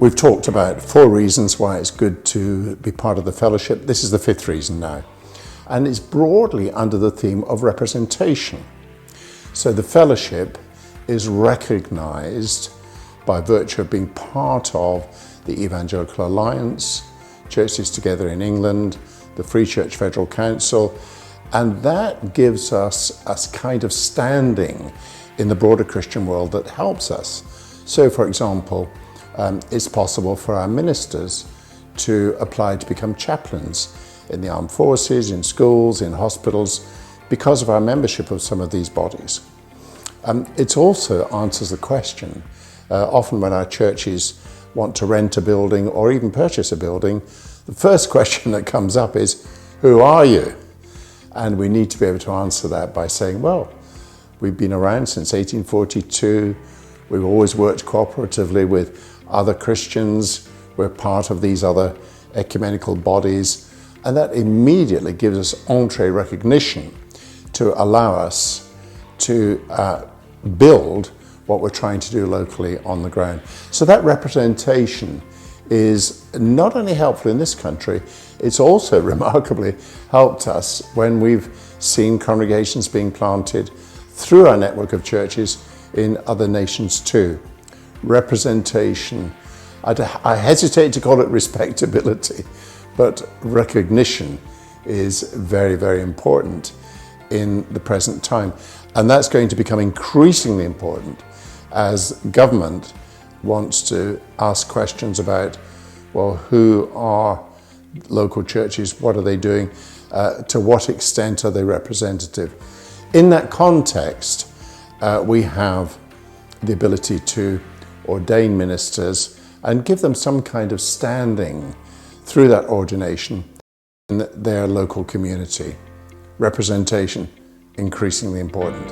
We've talked about 4 reasons why it's good to be part of the fellowship. This is the 5th reason now. And it's broadly under the theme of representation. So the fellowship is recognized by virtue of being part of the Evangelical Alliance, Churches Together in England, the Free Church Federal Council, and that gives us a kind of standing in the broader Christian world that helps us. So, for example, it's possible for our ministers to apply to become chaplains in the armed forces, in schools, in hospitals, because of our membership of some of these bodies. It also answers the question, often when our churches want to rent a building or even purchase a building, the first question that comes up is, who are you? And we need to be able to answer that by saying, well, we've been around since 1842, we've always worked cooperatively with other Christians, we're part of these other ecumenical bodies, and that immediately gives us entree recognition to allow us to build what we're trying to do locally on the ground. So that representation is not only helpful in this country, it's also remarkably helped us when we've seen congregations being planted through our network of churches in other nations too. Representation, I hesitate to call it respectability, but recognition is very, very important in the present time. And that's going to become increasingly important as government wants to ask questions about, well, who are local churches, what are they doing, to what extent are they representative? In that context, we have the ability to ordain ministers and give them some kind of standing through that ordination in their local community. Representation, increasingly important.